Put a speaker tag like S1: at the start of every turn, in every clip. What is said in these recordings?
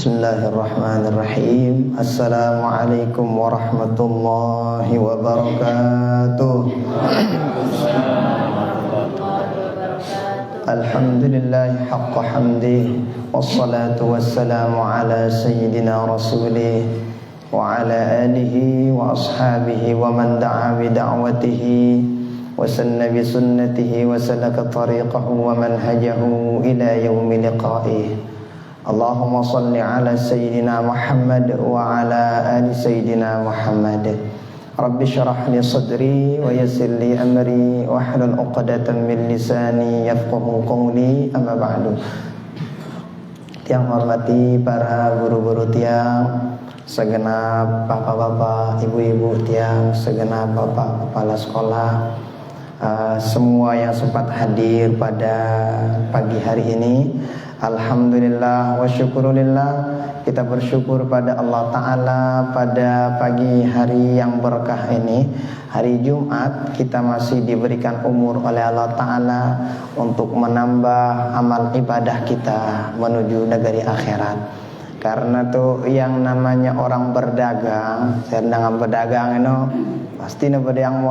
S1: Bismillahirrahmanirrahim. Assalamualaikum warahmatullahi wabarakatuh. Alhamdulillah haqqa hamdih, wassalatu wassalamu ala sayyidina rasulih wa ala alihi wa ashabihi wa man da'a bi da'watihi wa sanna bi sunnatihi wa salaka tariqahu wa manhajahu ila yaumi liqa'ih. Allahumma salli ala sayyidina Muhammad wa ala ali sayyidina Muhammad. Rabbi syrah li sadri wa yassir li amri wa hlul 'uqdatam min lisani yafqahu qawli. Amma ba'du. Yang hormati para guru-guru tiang, segenap bapak-bapak, ibu-ibu tiang, segenap bapak kepala sekolah, semua yang sempat hadir pada pagi hari ini. Alhamdulillah wa syukurillah, kita bersyukur pada Allah Ta'ala pada pagi hari yang berkah ini, hari Jumat, kita masih diberikan umur oleh Allah Ta'ala untuk menambah amal ibadah kita menuju negeri akhirat. Karena tuh yang namanya orang berdagang, sedang berdagang itu pasti ada yang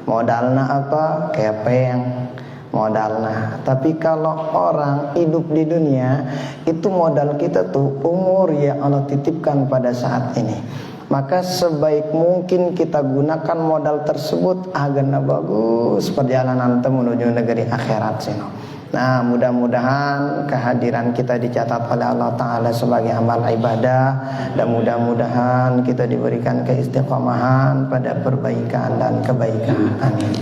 S1: modalnya apa? Kepeng modalnya. Tapi kalau orang hidup di dunia, itu modal kita tuh umur yang Allah titipkan pada saat ini. Maka sebaik mungkin kita gunakan modal tersebut agar bagus perjalanan menuju negeri akhirat sino. Nah, mudah-mudahan kehadiran kita dicatat oleh Allah Ta'ala sebagai amal ibadah, dan mudah-mudahan kita diberikan keistiqomahan pada perbaikan dan kebaikan. Amin.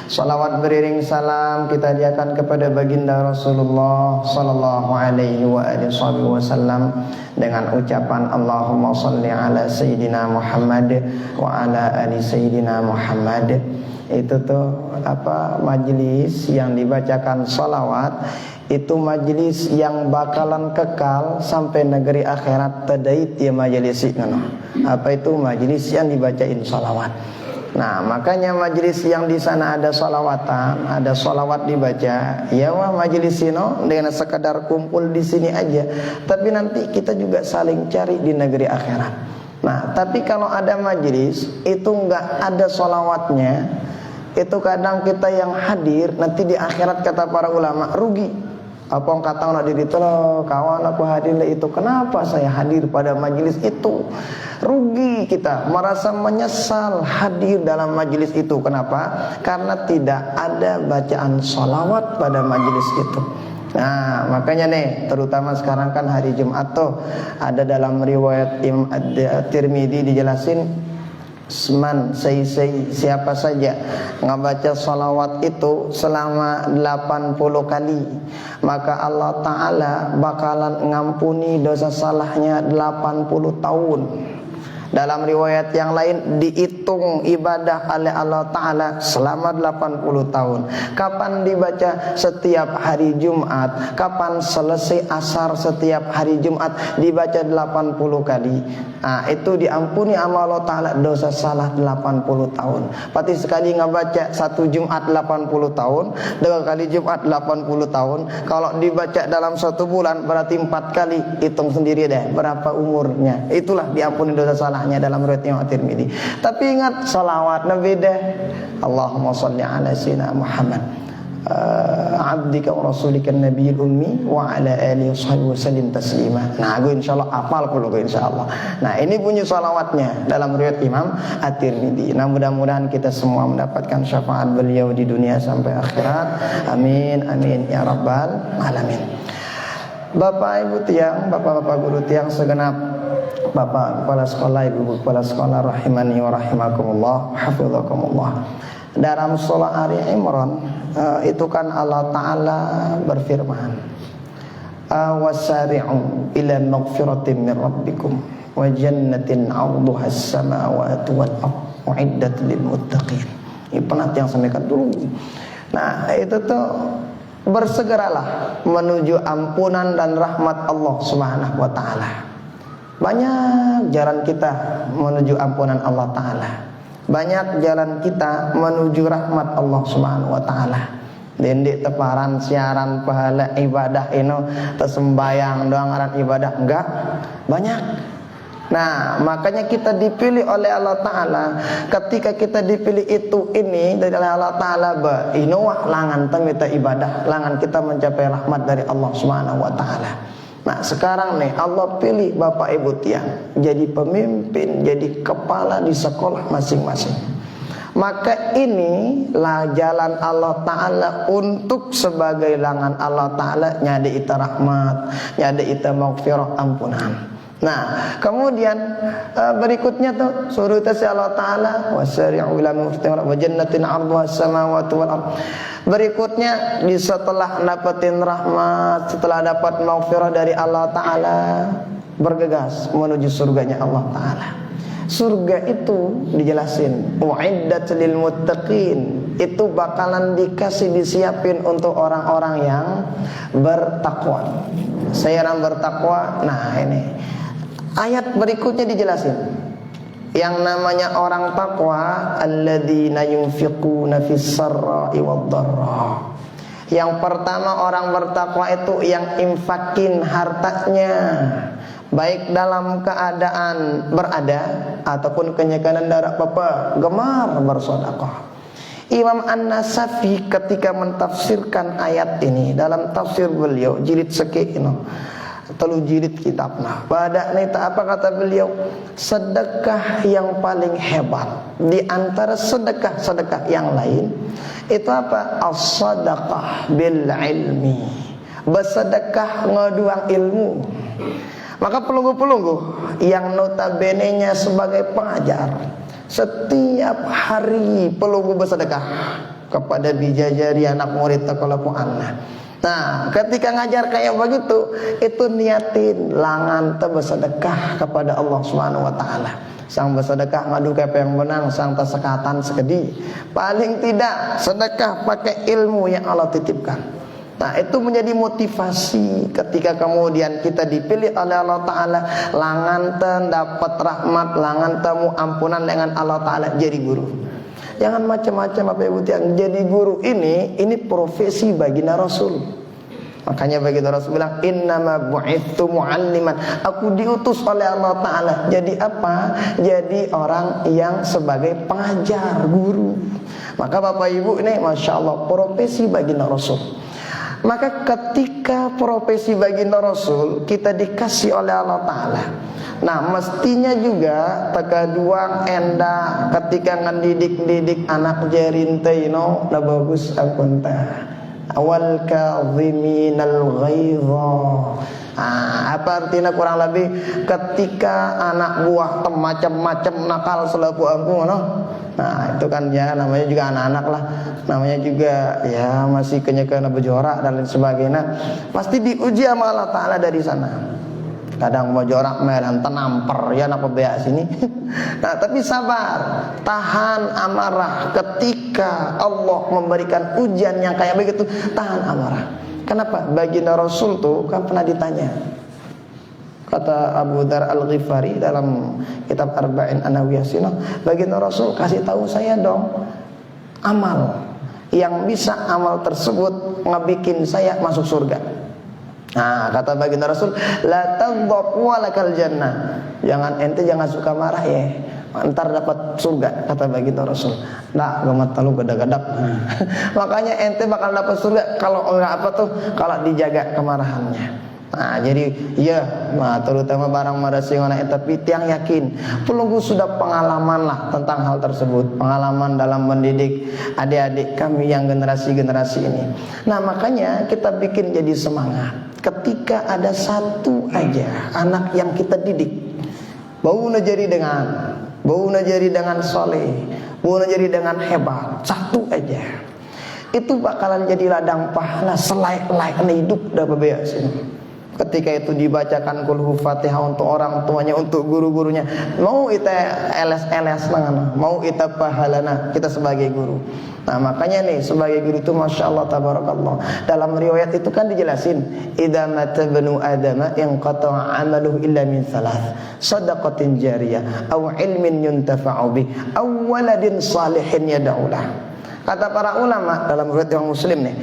S1: Salawat beriring salam kita diakan kepada baginda Rasulullah sallallahu alaihi wa alihi wasallam dengan ucapan Allahumma shalli ala sayyidina Muhammad wa ala ali sayyidina Muhammad. Itu tuh majelis yang dibacakan salawat, itu majelis yang bakalan kekal sampai negeri akhirat tadait ya majelis ngono. Apa itu majelis yang dibacain salawat. Nah, makanya majelis yang di sana ada salawatan, ada salawat dibaca, ya wah majelis ini dengan sekadar kumpul di sini aja, tapi nanti kita juga saling cari di negeri akhirat. Nah, tapi kalau ada majelis itu enggak ada salawatnya, itu kadang kita yang hadir nanti di akhirat kata para ulama rugi. Apa yang kata nak diri itu kawan aku hadir itu, kenapa saya hadir pada majelis itu? Rugi kita, merasa menyesal hadir dalam majelis itu. Kenapa? Karena tidak ada bacaan sholawat pada majelis itu. Nah, makanya nih, terutama sekarang kan hari Jumat tuh ada dalam riwayat Imam At-Tirmidzi dijelasin, siapa saja ngebaca salawat itu selama 80 kali, maka Allah Ta'ala bakalan ngampuni dosa salahnya 80 tahun. Dalam riwayat yang lain dihitung ibadah oleh Allah Ta'ala selama 80 tahun. Kapan dibaca? Setiap hari Jumat. Kapan selesai asar setiap hari Jumat dibaca 80 kali. Nah, itu diampuni sama Allah Ta'ala dosa salah 80 tahun. Berarti sekali ngebaca satu Jumat 80 tahun, dua kali Jumat 80 tahun. Kalau dibaca dalam satu bulan berarti 4 kali. Hitung sendiri deh berapa umurnya. Itulah diampuni dosa salahnya dalam riwayat Imam At-Tirmidzi. Tapi ingat salawat Nabi deh. Allahumma shalli ala sayyidina Muhammad abdika wa rasulika nabiyil ummi wa ala alihi wa sallim taslima. Nah, gue insyaallah hafal kalau gue insyaallah. Nah, ini bunyi salawatnya dalam riwayat Imam At-Tirmidzi. Nah, mudah-mudahan kita semua mendapatkan syafaat beliau di dunia sampai akhirat. Amin amin ya rabbal alamin. Bapak Ibu tiang, bapak-bapak guru tiang segenap, bapak kepala sekolah, ibu kepala sekolah rahimani wa rahimakumullah, hafizakumullah. Dalam surah Ali Imran itu kan Allah Ta'ala berfirman, wasari'u ila maghfiratin min rabbikum wa jannatin 'arduha as-samawati wal ardh u'iddat lil muttaqin. Ini penat yang sampaikan dulu. Nah, itu tuh bersegeralah menuju ampunan dan rahmat Allah Subhanahu wa taala. Banyak jalan kita menuju ampunan Allah Ta'ala, banyak jalan kita menuju rahmat Allah Subhanahu wa ta'ala. Dendik teparan siaran pahala ibadah ino tersembayang doang aran ibadah enggak banyak. Nah, makanya kita dipilih oleh Allah Ta'ala. Ketika kita dipilih ini dari Allah Ta'ala, inuah langan kita ibadah, langan kita mencapai rahmat dari Allah Subhanahu Wa Ta'ala. Nah, sekarang nih Allah pilih Bapak Ibu tiang jadi pemimpin, jadi kepala di sekolah masing-masing. Maka inilah jalan Allah Ta'ala untuk sebagai langan Allah Ta'ala nyadi ita rahmat, nyadi ita maghfirah ampunan. Nah, kemudian berikutnya tuh suruh si Allah Ta'ala wasari'u ila maghfirah wa jannatin 'arduha as-samawati wal ardh. Berikutnya setelah dapetin rahmat, setelah dapat maghfirah dari Allah Ta'ala, bergegas menuju surganya Allah Ta'ala. Surga itu dijelasin u'iddat lil muttaqin, itu bakalan disiapin untuk orang-orang yang bertakwa. Sayaran bertakwa. Nah, ini ayat berikutnya dijelasin. Yang namanya orang takwa alladzina yunfiquna fis sarra'i wad dharra. Yang pertama orang bertakwa itu yang infakin hartanya, baik dalam keadaan berada ataupun kenyakanan darah papa, gemar bersedekah. Imam An-Nasafi ketika mentafsirkan ayat ini dalam tafsir beliau jilid sekino telu jilid kitabna. Pada nita apa kata beliau? Sedekah yang paling hebat di antara sedekah-sedekah yang lain itu apa? As-sadaqah bil ilmi. Bersedekah ngaduang ilmu. Maka pelunggu-pelunggu yang notabene-nya sebagai pengajar, setiap hari pelunggu bersedekah kepada bijajari anak murid takalapu anak. Nah, ketika ngajar kayak begitu, itu niatin langan bersedekah kepada Allah Subhanahu Wa Taala. Sang bersedekah ngadu kepe yang menang, sang tersekatan sekedi. Paling tidak sedekah pakai ilmu yang Allah titipkan. Nah, itu menjadi motivasi ketika kemudian kita dipilih oleh Allah Ta'ala, langan dapat rahmat, langan temu ampunan dengan Allah Ta'ala jadi guru. Jangan macam-macam Bapak Ibu yang jadi guru ini profesi baginda Rasul. Makanya baginda Rasul bilang innama bu'itsu mu'alliman. Aku diutus oleh Allah Ta'ala. Jadi apa? Jadi orang yang sebagai pengajar, guru. Maka Bapak Ibu ini Masya Allah profesi baginda Rasul. Maka ketika profesi baginda Rasul kita dikasih oleh Allah Ta'ala, nah mestinya juga tekaduang enda ketika ngendidik anak jarinteno na bagus akunta awal kadhiminal ghaidha. Apa artinya kurang lebih ketika anak buah macam-macam nakal selaku aku no? Nah itu kan ya namanya juga anak-anak lah, namanya juga ya masih kenyekana berjorak dan lain sebagainya. Pasti diuji sama Allah Ta'ala dari sana. Kadang mau jorak melan tenamper ya napa beak sini. Nah tapi sabar, tahan amarah ketika Allah memberikan ujian yang kayak begitu, tahan amarah. Kenapa? Baginda Rasul tuh kan pernah ditanya. Kata Abu Dzar Al-Ghifari dalam kitab Arba'in An-Nawawiyah sino, baginda Rasul kasih tahu saya dong amal yang bisa amal tersebut ngebikin saya masuk surga. Nah, kata baginda Rasul, la taghdab walakal jannah. Jangan suka marah ya. Ntar dapat surga, kata baginda Rasul. Nah, gamat talu gadak-gadak. Makanya ente bakal dapat surga kalau enggak apa tuh, kalau dijaga kemarahannya. Nah, jadi ya, terutama barang marasingona tapi tiang yakin pelunggu sudah pengalaman lah tentang hal tersebut, pengalaman dalam mendidik adik-adik kami yang generasi-generasi ini. Nah, makanya kita bikin jadi semangat. Ketika ada satu aja anak yang kita didik, bau jadi dengan soleh, bau jadi dengan hebat, satu aja, itu bakalan jadi ladang pahala selaik-laiknya hidup dah bebeas ini. Ketika itu dibacakan kulhu Fatihah untuk orang tuanya, untuk guru-gurunya, mau kita LS mau kita pahalana kita sebagai guru. Nah makanya nih sebagai guru itu Masya Allah tabarakallah. Dalam riwayat itu kan dijelasin idza mata banu adama inqata'a amaluhu illa min thalath, shadaqatin jariyah aw ilmin yuntafa'u bih aw waladin salihin yad'u lah. Kata para ulama dalam riwayat yang Muslim nih,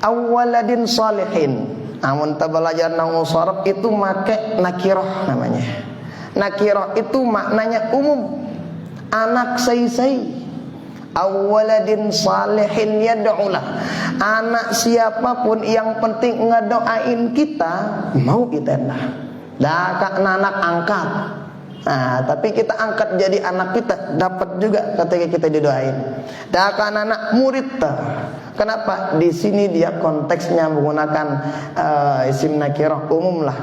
S1: awwaladin salihin. Namun belajar nang musharraf itu make nakirah namanya. Nakirah itu maknanya umum. Anak sei-sei. Awwaladin salihin yad'ulah. Anak siapapun yang penting ngedoain kita, mau kita dah. Dah kak anak angkat. Nah, tapi kita angkat jadi anak kita, dapat juga ketika kita didoain. Dah kak anak murid ta. Kenapa? Di sini dia konteksnya menggunakan isim nakirah umum lah.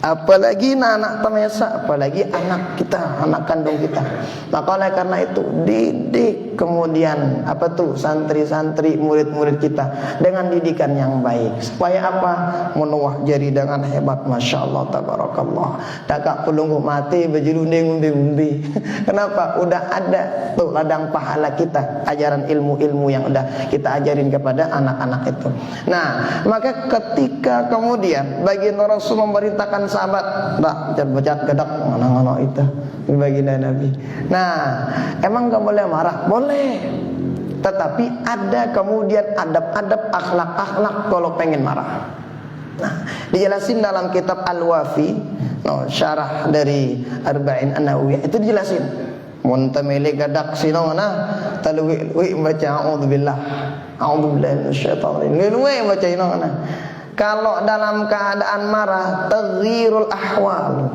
S1: Apalagi anak tamesa, apalagi anak kita, anak kandung kita. Maka oleh karena itu didik kemudian santri-santri, murid-murid kita dengan didikan yang baik. Supaya apa? Menuah jari dengan hebat, masya Allah, tabarakallah. Dakak pelungguh mati bejilunding umbi-umbi. Kenapa? Udah ada tuh ladang pahala kita, ajaran ilmu-ilmu yang udah kita ajarin kepada anak-anak itu. Nah, maka ketika kemudian baginda Rasul memerintahkan sahabat, dah baca gedak ngono itu baginda Nabi. Nah, emang gak boleh marah? Boleh. Tetapi ada kemudian adab-adab, akhlak-akhlak kalau pengen marah. Nah, dijelasin dalam kitab Al-Wafi, syarah dari Arba'in An-Nawawiyah, itu dijelasin. Muntamili gadak sinona talwi baca a'udzubillah. A'udzubillahi minasyaitonir rajim. Baca inona. Kalau dalam keadaan marah, taghyirul ahwal.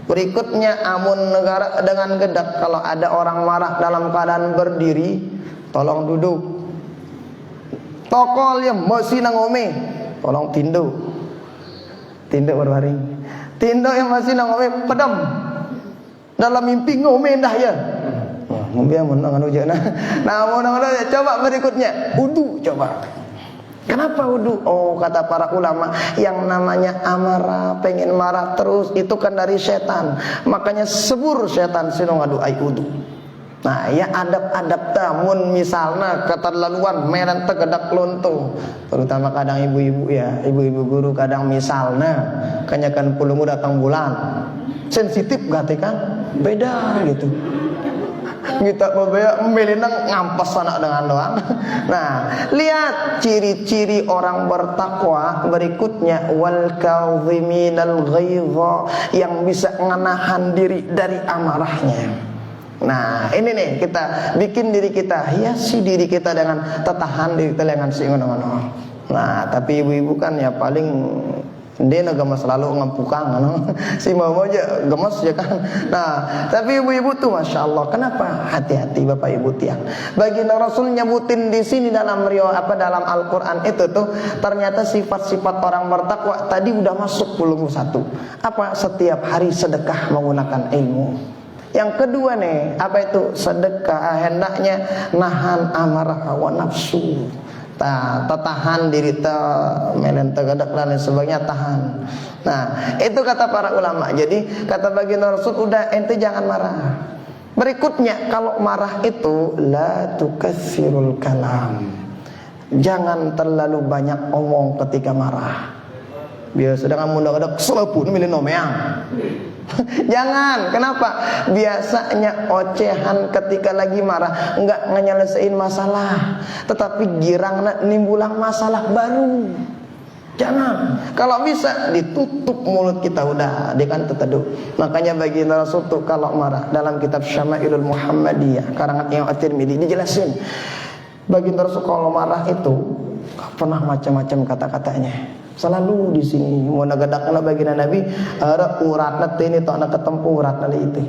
S1: Berikutnya amun negara dengan gedak, kalau ada orang marah dalam keadaan berdiri, tolong duduk. Tokol yang masih nangome, tolong tinduk. Tinduk berbaring. Tinduk yang masih nangome, pedam. Dalam mimpi ngome dah ya. Ngombe menang anu jana. Nah, coba berikutnya, wudu coba. Kenapa wudu? Oh, kata para ulama, yang namanya amarah, pengen marah terus, itu kan dari setan. Makanya sebur setan sino ngaduai wudu. Nah, ya adab-adab tamun misalnya keterlaluan meren tegedak lonto. Terutama kadang ibu-ibu ya, ibu-ibu guru kadang misalnya kanyakan pulungu datang bulan. Sensitif gak kan? Beda gitu. Kita berbeda melinang ngampas anak dengan doang. Nah, lihat ciri-ciri orang bertakwa berikutnya, wal kadhiminal ghaidha, yang bisa menahan diri dari amarahnya. Nah, ini nih kita bikin diri kita, hiasi diri kita dengan tetahan diri kita dengan singono-ngono. Nah, tapi ibu-ibu kan ya paling dia gemes selalu ngempukang si mama aja gemes ya kan. Nah, tapi ibu-ibu tuh masya Allah, kenapa? Hati-hati bapak ibu tiang. Baginda Rasul nyebutin di sini dalam dalam Al-Quran itu tuh ternyata sifat-sifat orang bertakwa tadi udah masuk belum satu. Apa? Setiap hari sedekah menggunakan ilmu. Yang kedua nih, apa itu? Sedekah hendaknya nahan amarah hawa nafsu. Tahan diri melen tegadak dan lain sebagainya, tahan. Nah, itu kata para ulama. Jadi kata baginda Rasul, udah ente jangan marah. Berikutnya, kalau marah itu la tukatsirul kalam. Jangan terlalu banyak omong ketika marah. Biasa dengan mudah-mudah selepun milih nomeang. Jangan, kenapa? Biasanya ocehan ketika lagi marah enggak nyelesain masalah, tetapi girang nimbulang masalah baru. Jangan. Kalau bisa ditutup mulut kita, udah dia kan teteduh. Makanya baginda Rasul tuh kalau marah dalam kitab Syama'ilul Muhammadiyah karangan Imam At-Tirmidzi dijelasin. Baginda Rasul kalau marah itu pernah macam-macam kata-katanya. Selalu di sini mau nagadakna baginda Nabi ada uratna ini tak nak ketempuh uratna itu.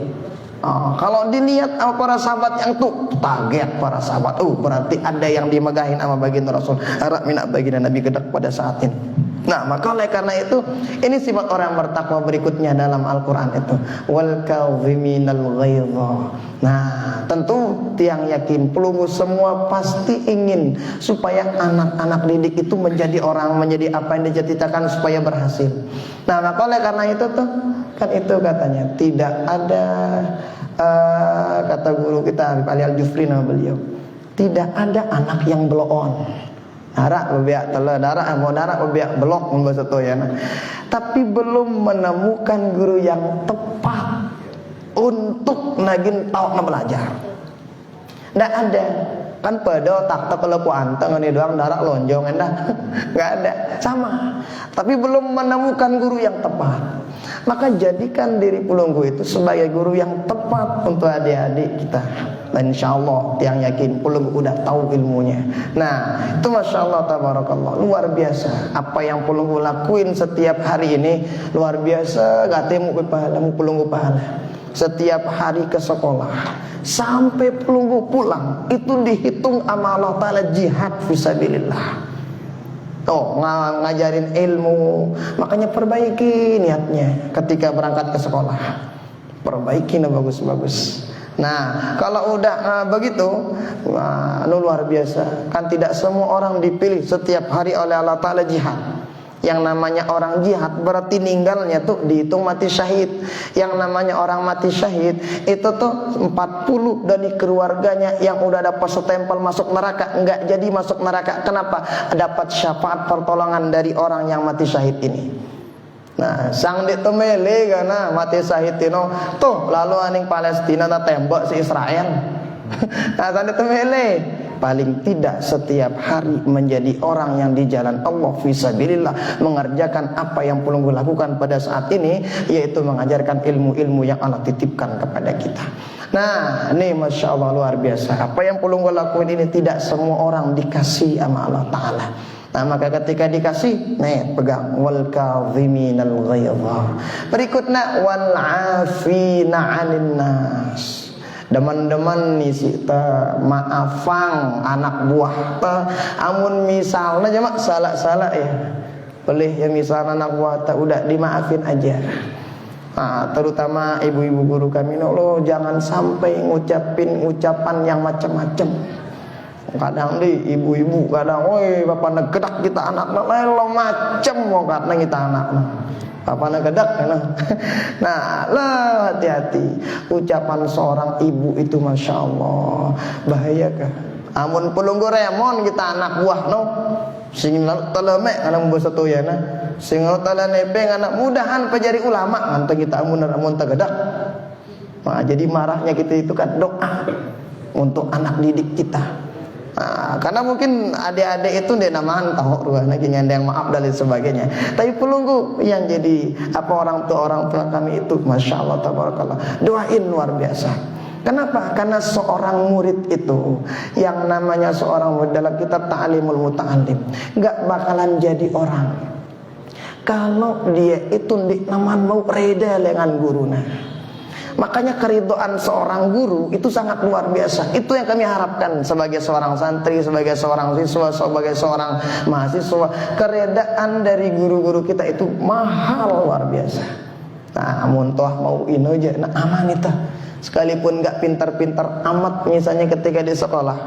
S1: Kalau dilihat sama para sahabat yang tuh kaget para sahabat, berarti ada yang dimegahin sama baginda Rasul. Harap minat baginda Nabi gedak pada saat ini. Nah, maka oleh karena itu ini sifat orang bertakwa berikutnya dalam Al-Quran itu, wal kadhiminal ghaidha. Nah, tentu tiang yakin pelunggu semua pasti ingin supaya anak-anak didik itu menjadi orang, menjadi apa yang diceritakan supaya berhasil. Nah, maka oleh karena itu tuh kan itu katanya tidak ada kata guru kita Habib Ali Al-Jufri nama beliau, tidak ada anak yang blow-on. Darak bebiak telah darak mau darak bebiak blok membahasa tu ya. Tapi belum menemukan guru yang tepat untuk nagin tahu belajar. Tidak ada. Kan pada otak kalau ku anteng ini doang darak lonjong endah. Enggak ada. Sama. Tapi belum menemukan guru yang tepat. Maka jadikan diri Pulunggu itu sebagai guru yang tepat untuk adik-adik kita. Dan insyaallah yang yakin Pulunggu udah tahu ilmunya. Nah, itu masyaallah tabarakallah, luar biasa. Apa yang Pulunggu lakuin setiap hari ini luar biasa. Gatemu pahala, Pulunggu pahala. Setiap hari ke sekolah sampai Pulunggu pulang itu dihitung sama Allah Ta'ala jihad fisabilillah. Tuh ngajarin ilmu. Makanya perbaiki niatnya ketika berangkat ke sekolah. Perbaiki bagus-bagus. Nah kalau udah begitu luar biasa. Kan tidak semua orang dipilih setiap hari oleh Allah Ta'ala jihad. Yang namanya orang jihad berarti ninggalnya tuh dihitung mati syahid. Yang namanya orang mati syahid itu tuh 40 dari keluarganya yang udah dapat setempel masuk neraka enggak jadi masuk neraka. Kenapa? Dapat syafaat pertolongan dari orang yang mati syahid ini. Nah, sang ditemele karena mati syahid itu tuh lalu aning Palestina tak tembak si Israel. Nah, sang ditemele paling tidak setiap hari menjadi orang yang di jalan Allah fisabilillah, mengerjakan apa yang Pulunggu lakukan pada saat ini, yaitu mengajarkan ilmu-ilmu yang Allah titipkan kepada kita. Nah, ini Masya Allah luar biasa. Apa yang Pulunggu lakuin ini tidak semua orang dikasih sama Allah Ta'ala. Nah, maka ketika dikasih, nih pegang wal kadhiminal ghaidha. Berikutnya wal afina 'anil nas. Deman-deman nih sita maafang anak buah ta amun misalnya jamak salah-salah ya. Boleh ya misalnya anak buah ta udah dimaafin aja. Nah, terutama ibu-ibu guru kami lo jangan sampai ngucapin ucapan yang macam-macam. Kadang di ibu-ibu kadang woi bapak negedak kita anak lo macam mau kadang kita anak. Apa nak gedak kan? Nah, lah hati-hati. Ucapan seorang ibu itu Masya Allah bahaya kah? Amun Pulunggu remon kita anak buah no. Sing telemek anak bahasa toyana. Sing telenepeng anak mudahan pejari ulama nganti kita amun tegedak. Nah, jadi marahnya kita itu kan doa untuk anak didik kita. Nah, karena mungkin adik-adik itu dia namahan tahu ruang lagi nyandang maaf dan lain sebagainya. Tapi Pulunggu yang jadi apa orang tua kami itu Masya Allah tabarakallah doain luar biasa. Kenapa? Karena seorang murid itu yang namanya seorang murid dalam kitab Ta'limul Muta'allim nggak bakalan jadi orang kalau dia itu naman mau reda dengan gurunya. Makanya keridhaan seorang guru itu sangat luar biasa. Itu yang kami harapkan sebagai seorang santri, sebagai seorang siswa, sebagai seorang mahasiswa. Keredaan dari guru-guru kita itu mahal luar biasa. Nah, amun toh mau ino aja, nah aman itu. Sekalipun gak pintar-pintar amat misalnya ketika di sekolah,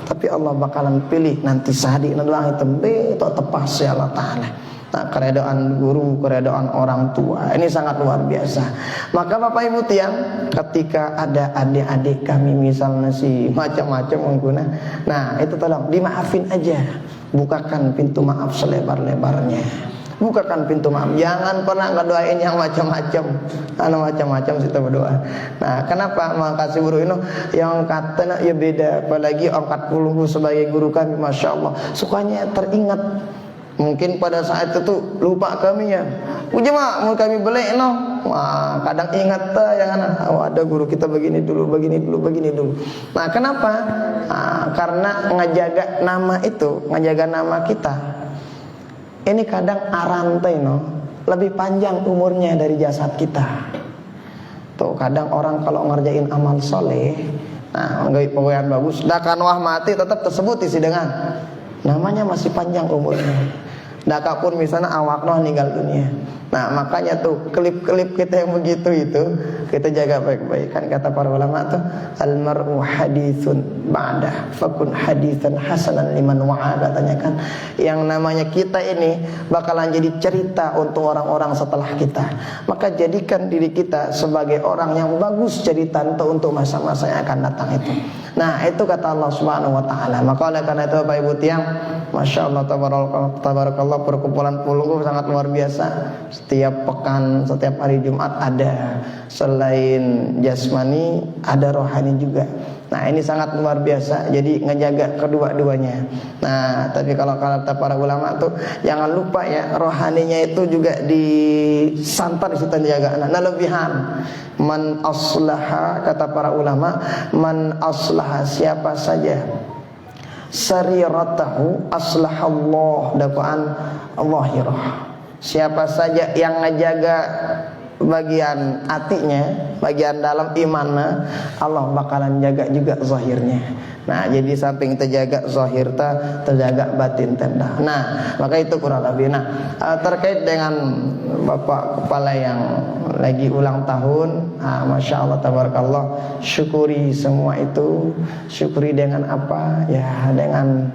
S1: tapi Allah bakalan pilih nanti sadi doang itu beto tepas ya Allah Ta'ala. Nah, keredaan guru, keredaan orang tua ini sangat luar biasa. Maka Bapak Ibu tiang, ketika ada adik-adik kami misalnya si macam-macam mengguna, nah itu tolong dimaafin aja. Bukakan pintu maaf selebar-lebarnya. Bukakan pintu maaf. Jangan pernah ngedoain yang macam-macam. Macam-macam kita berdoa. Nah, kenapa makasih guru ini yang kata ya beda, apalagi angkat Pulunggu sebagai guru kami Masya Allah. Sukanya teringat. Mungkin pada saat itu lupa kami ya. Ujama mau kami beli no. Wah, kadang ingat yang ada guru kita begini dulu. Nah, kenapa? Nah, karena ngejaga nama itu, ngejaga nama kita. Ini kadang arantai no, lebih panjang umurnya dari jasad kita. Tuh kadang orang kalau ngerjain amal soleh, nah nggak pegawaian bagus, dakan wah mati tetap tersebut isi dengan namanya masih panjang umurnya. Daka pun misalnya awak noh meninggal dunia. Nah, makanya tuh klip-klip kita yang begitu itu kita jaga baik-baik. Kan kata para ulama tuh al-mar'u haditsun ba'da fakun haditsan hasanan liman wa'a, katanya kan. Yang namanya kita ini bakalan jadi cerita untuk orang-orang setelah kita. Maka jadikan diri kita sebagai orang yang bagus cerita untuk masa-masa yang akan datang itu. Nah, itu kata Allah Subhanahu wa taala. Maka oleh karena itu Bapak Ibu tiang, Masya Allah tabarakallah, perkumpulan Pulunggu sangat luar biasa. Setiap pekan, setiap hari Jumat ada. Selain jasmani, ada rohani juga. Nah ini sangat luar biasa. Jadi ngejaga kedua-duanya. Nah tapi kalau kata para ulama tuh jangan lupa ya, rohaninya itu juga disantar di situ dijaga. Nah lebihan man aslaha, kata para ulama, man aslaha, siapa saja sariratahu aslahallah dapaan zahirah. Siapa saja yang ngejaga bagian hatinya, bagian dalam imannya, Allah bakalan jaga juga zahirnya. Nah jadi samping terjaga zahir terjaga batin tenda. Nah maka itu kurang lebih. Nah terkait dengan bapak kepala yang lagi ulang tahun, masya Allah tabarakallah, syukuri semua itu. Syukuri dengan apa ya, dengan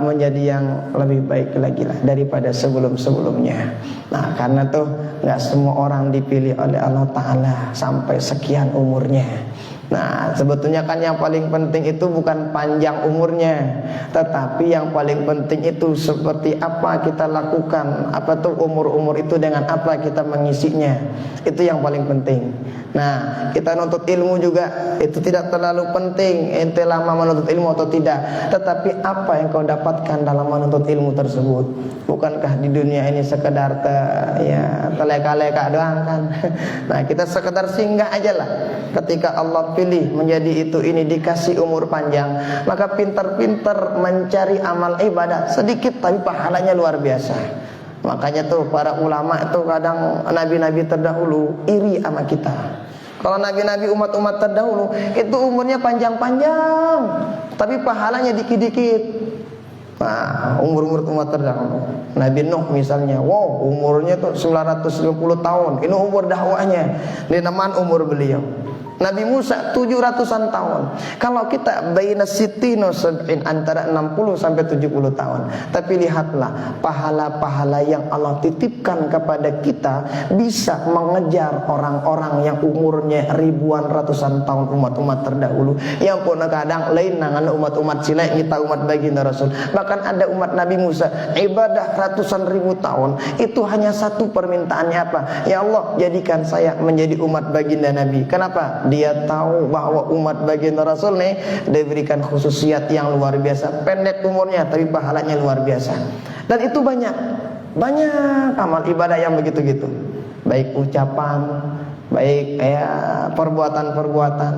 S1: menjadi yang lebih baik lagi lah daripada sebelum-sebelumnya. Nah karena tuh nggak semua orang dipilih oleh Allah Ta'ala sampai sekian umurnya. Nah sebetulnya kan yang paling penting itu bukan panjang umurnya, tetapi yang paling penting itu seperti apa kita lakukan, apa tuh umur-umur itu dengan apa kita mengisinya. Itu yang paling penting. Nah kita nuntut ilmu juga itu tidak terlalu penting ente lama menuntut ilmu atau tidak, tetapi apa yang kau dapatkan dalam menuntut ilmu tersebut. Bukankah di dunia ini sekedar teleka-leka doang kan. Nah kita sekedar singgah aja lah. Ketika Allah pilih menjadi itu ini, dikasih umur panjang, maka pintar-pintar mencari amal ibadah sedikit tapi pahalanya luar biasa. Makanya tuh para ulama itu kadang nabi-nabi terdahulu iri sama kita. Kalau nabi-nabi umat-umat terdahulu itu umurnya panjang-panjang tapi pahalanya dikit-dikit. Nah, umur-umur umat terdahulu, Nabi Nuh misalnya, wow, umurnya tuh 950 tahun. Ini umur dakwahnya, dinamaan umur beliau. Nabi Musa 700-an tahun. Kalau kita baina sitino sab'in, antara 60 sampai 70 tahun. Tapi lihatlah pahala-pahala yang Allah titipkan kepada kita bisa mengejar orang-orang yang umurnya ribuan ratusan tahun, umat-umat terdahulu. Yang pun kadang lain nangan umat-umat silai kita umat baginda Rasul. Bahkan ada umat Nabi Musa ibadah ratusan ribu tahun, itu hanya satu permintaannya apa? Ya Allah, jadikan saya menjadi umat baginda Nabi. Kenapa? Dia tahu bahwa umat baginda Rasul nih diberikan khususiat yang luar biasa. Pendek umurnya tapi pahalanya luar biasa. Dan itu banyak amal ibadah yang begitu-gitu. Baik ucapan, baik perbuatan-perbuatan.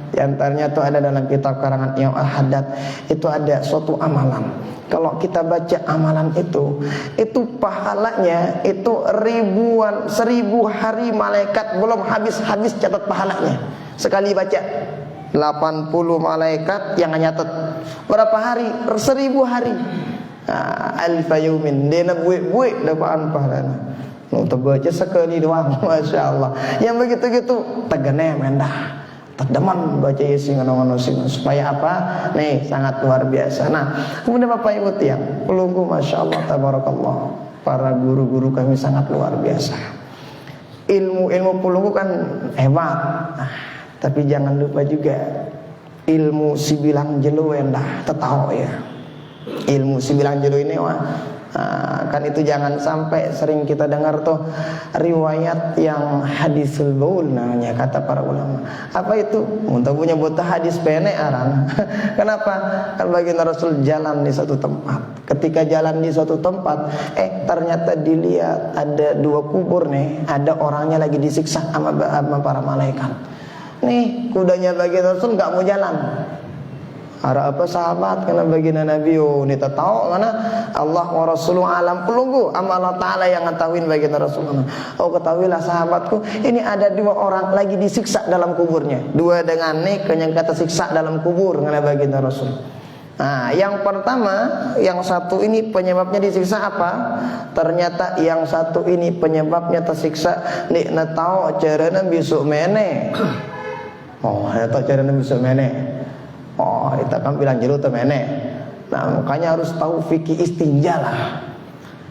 S1: Di antaranya itu ada dalam kitab karangan Imam Al-Haddad, itu ada suatu amalan. Kalau kita baca amalan itu pahalanya itu ribuan, 1000 hari malaikat belum habis catat pahalanya. Sekali baca 80 malaikat yang nyatet. Berapa hari? 1000 hari. Alfayumin dena buik-buik dapaan pahalanya. Untuk baca sekali doang, masya Allah. Yang begitu-gitu tegane mendah. Terdeman baca isi ngono-ngono supaya apa? Nih sangat luar biasa. Nah, kemudian Bapak Ibu tiang pelunggu, masya Allah tabarakallah, para guru-guru kami sangat luar biasa. Ilmu pelunggu kan hebat. Nah, tapi jangan lupa juga ilmu si bilang jelu endah tetau ya. Ilmu si bilang jelu ini kan itu jangan sampai sering kita dengar tuh riwayat yang hadisul baul namanya kata para ulama. Apa itu? Untuk punya buta hadis pene aran. Kenapa? Kan baginda Rasul jalan di satu tempat. Ketika jalan di suatu tempat, ternyata dilihat ada 2 kubur nih, ada orangnya lagi disiksa sama para malaikat. Nih kudanya baginda Rasul nggak mau jalan. Ada apa sahabat kena baginda Nabi? Ini tahu mana Allah wa Rasulullah alam pelunggu amal Allah Ta'ala yang ngetahuin baginda Rasulullah. Ketahuilah sahabatku, ini ada 2 orang lagi disiksa dalam kuburnya. 2 dengan nih yang kata siksa dalam kubur kena baginda Rasul. Nah, yang pertama, yang satu ini penyebabnya disiksa apa? Ternyata yang satu ini penyebabnya tersiksa nih tahu caranya besok mene. Tahu caranya besok mene. Kita kan bilang jelu temene. Nah makanya harus tahu fikih istinja lah.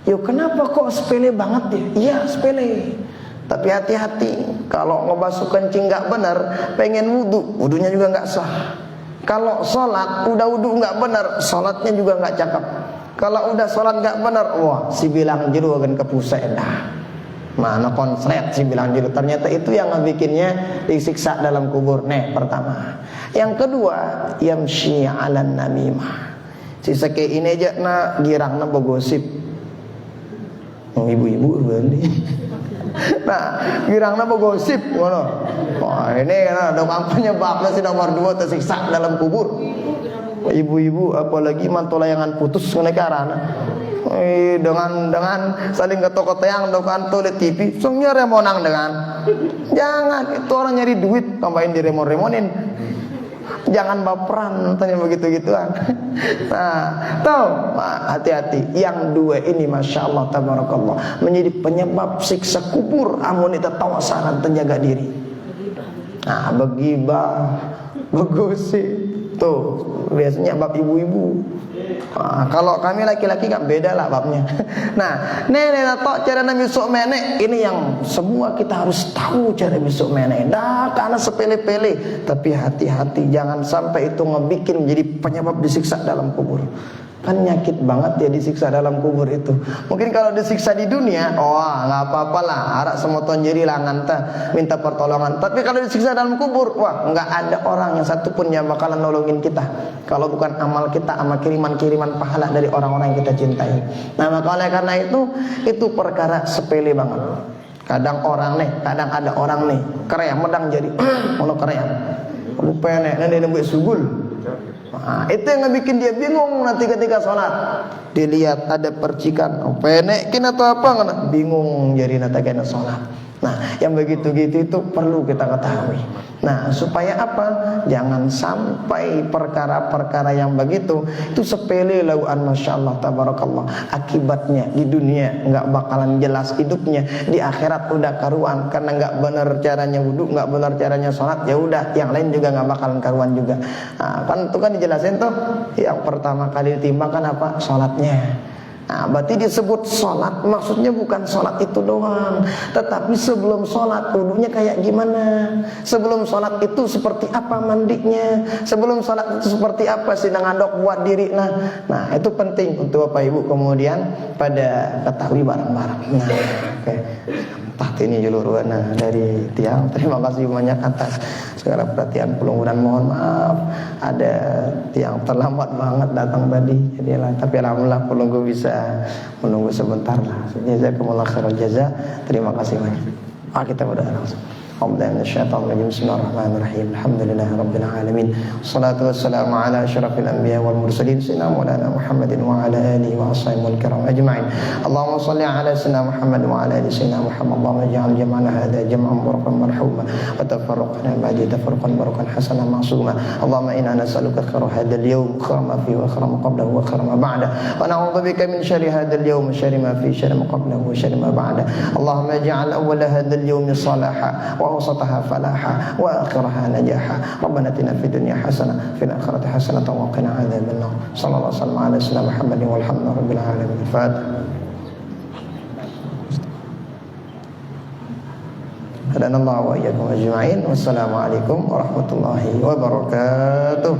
S1: Kenapa kok sepele banget ya? Iya sepele. Tapi hati-hati, kalau ngebasuh kencing gak benar, pengen wudunya juga gak sah. Kalau sholat udah wudu gak benar, sholatnya juga gak cakep. Kalau udah sholat gak benar, wah si bilang jelu akan kepusai dah. Mana konslet sih bilang gitu. Ternyata itu yang ngebikinnya disiksa dalam kubur. Nih pertama. Yang kedua, yamshi 'alan namimah. Sisa kayak ini aja na girangna bogosip. Ibu-ibu berarti. Nah, girangna bogosip ngono. Wah, ini kan ada penyebabnya si nomor 2 tersiksa dalam kubur. Ibu-ibu apalagi mantu layangan putus ngene karana. Dengan saling ketok-keteang dokan tuh di TV, sungnya remonang dengan. Jangan, itu orang nyari duit tambahin di remon-remonin. Jangan baperan tanya begitu-gituan. Nah, tuh hati-hati. Yang dua ini masya Allah tabarakallah menjadi penyebab siksa kubur. Amun itu tawasanan terjaga diri. Nah, begibah, begosip. Tuh biasanya bab ibu-ibu. Kalau kami laki-laki kan beda lah babnya. Nah, nenek tok cara besok menek ini yang semua kita harus tahu cara besok menek. Dah karena sepele-pele, tapi hati-hati jangan sampai itu ngebikin menjadi penyebab disiksa dalam kubur. Kan nyakit banget ya disiksa dalam kubur itu. Mungkin kalau disiksa di dunia, nggak apa-apa lah, arak semoton jadi langan minta pertolongan. Tapi kalau disiksa dalam kubur, wah nggak ada orang yang satupun yang bakalan nolongin kita. Kalau bukan amal kita, sama kiriman-kiriman pahala dari orang-orang yang kita cintai. Nah maka oleh karena itu perkara sepele banget. Kadang ada orang nih, keream medang jadi, ono keream, lupa nenek buat sugul. Nah, itu yang bikin dia bingung nanti ketika sholat. Dilihat ada percikan, penekin atau apa, bingung jadi nanti kena sholat. Nah, yang begitu-gitu itu perlu kita ketahui. Nah, supaya apa? Jangan sampai perkara-perkara yang begitu itu sepele lauan masya Allah tabarakallah. Akibatnya di dunia nggak bakalan jelas hidupnya, di akhirat udah karuan karena nggak benar caranya wudhu, nggak benar caranya sholat. Ya udah, yang lain juga nggak bakalan karuan juga. Nah, kan itu kan dijelasin tuh. Yang pertama kali ditimbangkan apa? Sholatnya. Nah, berarti disebut sholat maksudnya bukan sholat itu doang, tetapi sebelum sholat wudunya kayak gimana, sebelum sholat itu seperti apa mandinya, sebelum sholat itu seperti apa sidang andok buat diri. Nah itu penting untuk Bapak Ibu kemudian pada ketahui barang-barang. Nah, oke. Ini juluruan dari tiang. Terima kasih banyak atas segala perhatian pelungguran. Mohon maaf ada tiang terlambat banget datang tadi. Tapi alhamdulillah pelunggu bisa menunggu sebentar lah. Jazakumullah khairal jaza. Terima kasih banyak. Kita berdoa langsung. Bismillahirrahmanirrahim. Alhamdulillahirabbil alamin. Wassalatu wassalamu ala asyrafil anbiya wal mursalin sayyidina Maulana Muhammadin wa ala alihi wa ashabihi kiram ajma'in. Allahumma shalli ala sayyidina Muhammad wa ala ali sayyidina Muhammad. Allahumma ij'al jam'ana hadha jam'an mubarakan marhuma wa tafarraqna ba'di tafarruqan barakan hasanan ma'suma. Allahumma inna nas'aluka khairal hadzal yawm, khairal ma fihi wa khairal ma qablahu wa khairal ma ba'da. Wa na'udzubika min syarri hadzal yawm, syarri ma fihi, syarri ma qablahu wa syarri ma ba'da. Allahumma ij'al awwala hadzal yawm salaha وأوسطها فلاحا وآخرها نجاحا. ربنا آتنا في الدنيا حسنة في الآخرة حسنة وقنا عذاب النار. صلى الله وسلم على سيدنا محمد والحمد لله رب العالمين. الفاتحة. هدانا الله وإياكم أجمعين. والسلام عليكم ورحمة الله وبركاته.